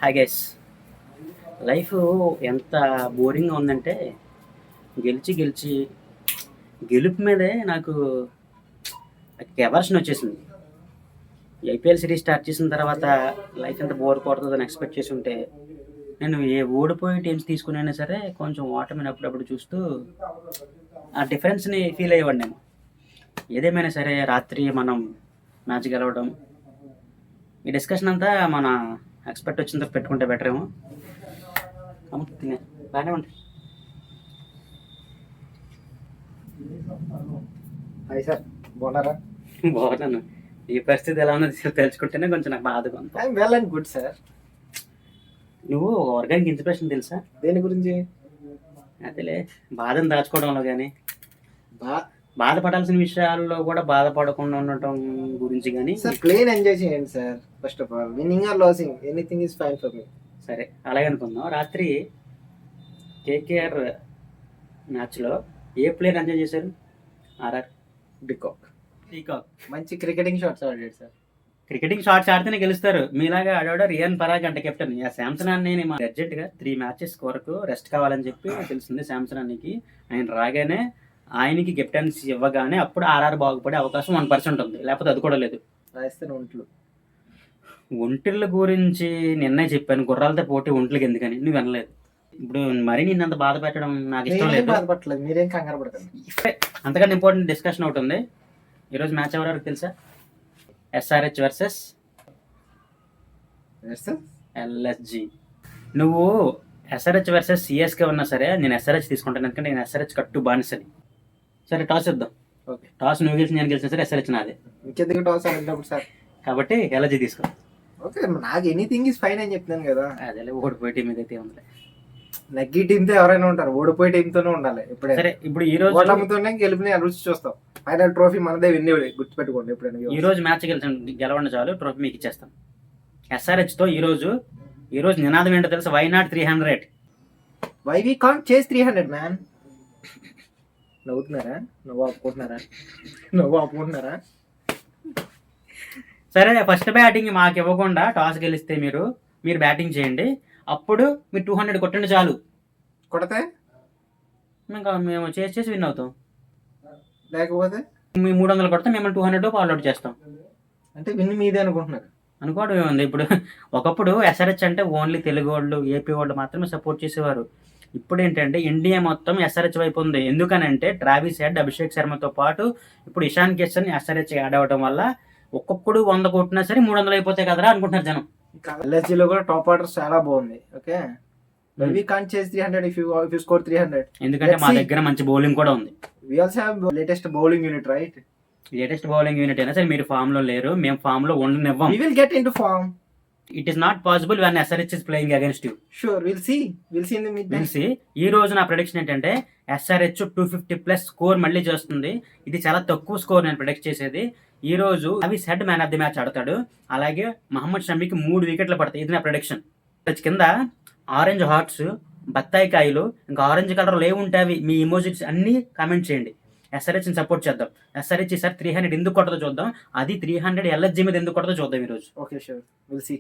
Hi guys. Life ఎంత బోరింగ్గా ఉందంటే గెలిచి గెలిచి గెలుపు మీదే నాకు ఎవర్షన్ వచ్చేసింది. ఐపీఎల్ సిరీస్ స్టార్ట్ చేసిన తర్వాత లైఫ్ ఎంత బోర్ కొడుతుందని ఎక్స్పెక్ట్ చేసి ఉంటే నేను ఏ ఓడిపోయే టీమ్స్ తీసుకునైనా సరే కొంచెం ఓటమిని అప్పుడప్పుడు చూస్తూ ఆ డిఫరెన్స్ని ఫీల్ అయ్యేవాడు నేను. ఏదేమైనా సరే రాత్రి మనం మ్యాచ్ గెలవడం, ఈ డిస్కషన్ అంతా మన ఎక్స్పర్ట్ వచ్చిన తర్వాత పెట్టుకుంటే బెటర్ ఏమో. బాగానే ఉంటాయి. హాయ్ సార్, బాగున్నారా? బాగున్నాను. ఈ పరిస్థితి ఎలా ఉన్నది తెలుసుకుంటేనే కొంచెం నాకు బాధగా ఉంది. I'm well and good sir. నువ్వు ఆర్గానిక్ ఇన్స్పిరేషన్ తెలుసా? దేని గురించి? అదేలే, బాధను దాచుకోవడంలో కానీ బా బాధపడాల్సిన విషయాల్లో కూడా బాధపడకుండా ఉండటం గురించి కానీ. సార్ ప్లేన్ ఎంజాయ్ చేయండి sir. First of all winning or losing anything is fine for me. సరే, అలాగే అనుకుందాం. రాత్రి కేకేఆర్ మ్యాచ్లో ఏ ప్లేయర్ ఎంజాయ్ చేశారు? ఆర్ఆర్ బికాక్ పీకాక్ మంచి క్రికెటింగ్ షాట్స్ ఆడాడు సార్. క్రికెటింగ్ షాట్స్ ఆడితేనే గెలుస్తారు. మీలాగా ఆడాడు రియాన్ పరాగ్ అంటే కెప్టెన్. శాంసన్ అన్నని అర్జెంట్గా 3 మ్యాచెస్ వరకు రెస్ట్ కావాలని చెప్పి తెలిసింది శాంసన్ అన్నకి. ఆయన రాగానే ఆయనకి కెప్టెన్సీ ఇవ్వగానే అప్పుడు ఆర్ఆర్ బాగుపడే అవకాశం 1% ఉంది, లేకపోతే అది కూడా లేదు. రాజస్థాన్ ఒంటిళ్ళ గురించి నిన్నే చెప్పాను, గుర్రాలతో పోటీ ఒంట్లకి ఎందుకని. నువ్వు వినలేదు. ఇప్పుడు మరీ నిన్ను అంత బాధ పెట్టడం నాకు ఇష్టం లేదు. బాధపడలేదు, మీరేం కంగారు పడకండి. అంతకన్నా ఇంపార్టెంట్ డిస్కషన్ ఒకటి ఉంది. ఈరోజు మ్యాచ్ ఎవరెవరికి తెలుసా? SRH versus LSG. నువ్వు ఎస్ఆర్హెచ్ వర్సెస్ సిఎస్కే ఉన్నా సరే నేను ఎస్ఆర్హెచ్ తీసుకుంటాను, ఎందుకంటే నేను ఎస్ఆర్హెచ్ కట్టు బానిసని. సరే, టాస్ ఇద్దాం. ఓకే, టాస్ నువ్వు గెలిచి నేను గెలిచిన సరే ఎస్ఆర్హెచ్ నాదే. ఇంకెందుకు టాస్ ఆడినప్పుడు సార్? కాబట్టి ఎల్ఎస్జి తీసుకో. ఓకే, నాకు ఎనీథింగ్ ఈజ్ ఫైన్ అని చెప్తున్నాను కదా. అదే ఓడిపోయే టీం ఏదైతే ఉంది. నగ్గి టీంతో ఎవరైనా ఉంటారు, ఓడిపోయే టీంతోనే ఉండాలి. ఎప్పుడైనా సరే, ఇప్పుడు ఈ రోజు ఓటమితోనే గెలుపుని రుచి చూస్తాం. ఫైనల్ ట్రోఫీ మనదే, విన్ని గుర్తుపెట్టుకోండి. ఎప్పుడైనా ఈ రోజు మ్యాచ్ గెలవండి చాలు, ట్రోఫీ మీకు ఇచ్చేస్తాం. ఎస్ఆర్హెచ్తో ఈ రోజు నినాదం ఏంటో తెలుసా? Why not 300? Why we can't chase 300 man. నవ్వుతున్నారా? నువ్వు ఆపుకుంటున్నారా? సరే, ఫస్ట్ బ్యాటింగ్ మాకు ఇవ్వకుండా టాస్ గెలిస్తే మీరు బ్యాటింగ్ చేయండి. అప్పుడు మీరు 200 కొట్టండి చాలు. కొడితే ఇంకా మేము చేసి విన్ అవుతాం. లేకపోతే మీ 300 కొడితే మిమ్మల్ని 200 ఫాలోఅవుట్ చేస్తాం. అంటే విన్ మీదే అనుకుంటున్నారు. అనుకోవడం ఏముంది. ఇప్పుడు ఒకప్పుడు ఎస్ఆర్హెచ్ అంటే ఓన్లీ తెలుగు వాళ్ళు, ఏపీ వాళ్ళు మాత్రమే సపోర్ట్ చేసేవారు. ఇప్పుడు ఏంటంటే ఇండియా మొత్తం ఎస్ఆర్హెచ్ వైపు ఉంది. ఎందుకనంటే ట్రావిస్ హెడ్, అభిషేక్ శర్మతో పాటు ఇప్పుడు ఇషాన్ కిషన్ ఎస్ఆర్హెచ్ యాడ్ అవ్వడం వల్ల ఒక్కొక్కడు 100 కొట్టినా సరే 300 అయిపోతాయి కదరా అనుకుంటున్నారు జనం. ఎల్ఎస్జీలో కూడా టాప్ ఆర్డర్ చాలా బాగుంది. Okay, we can't chase 300 if you score 300. ఎందుకంటే మా దగ్గర మంచి బౌలింగ్ కూడా ఉంది. We also have latest bowling unit, right? Latest bowling unit అయినా సరే మీరు ఫామ్ లో లేరు, మేము ఫామ్ లో ఉండనివ్వం. We will get into form. It is not possible when SRH is playing against you. Sure, will see in the mid. Will see. ఈ రోజు నా ప్రెడిక్షన్ ఏంటంటే ఎస్ఆర్హెచ్ 250+ స్కోర్ మళ్ళీ చేస్తుంది. ఇది చాలా తక్కువ స్కోర్ నేను ప్రెడిక్ట్ చేసేది. ఈ రోజు అవి said man of the match ఆడతాడు. అలాగే మహమ్మద్ షమీకి 3 వికెట్లు పడతాయి. ఇది నా ప్రెడిక్షన్. కింద ఆరెంజ్ హార్ట్స్, బత్తాయి కాయలు, ఇంకా ఆరెంజ్ కలర్లో ఏముంటాయి మీ ఇమోజీస్ అన్నీ కామెంట్ చేయండి. ఎస్ఆర్హెచ్ని సపోర్ట్ చేద్దాం. ఎస్ఆర్హెచ్ ఈసారి 300 ఎందుకు కొట్టదో చూద్దాం. అది 300 ఎల్ఎస్జీ మీద ఎందుకు కొట్టదో చూద్దాం ఈరోజు. Okay, sure, will see.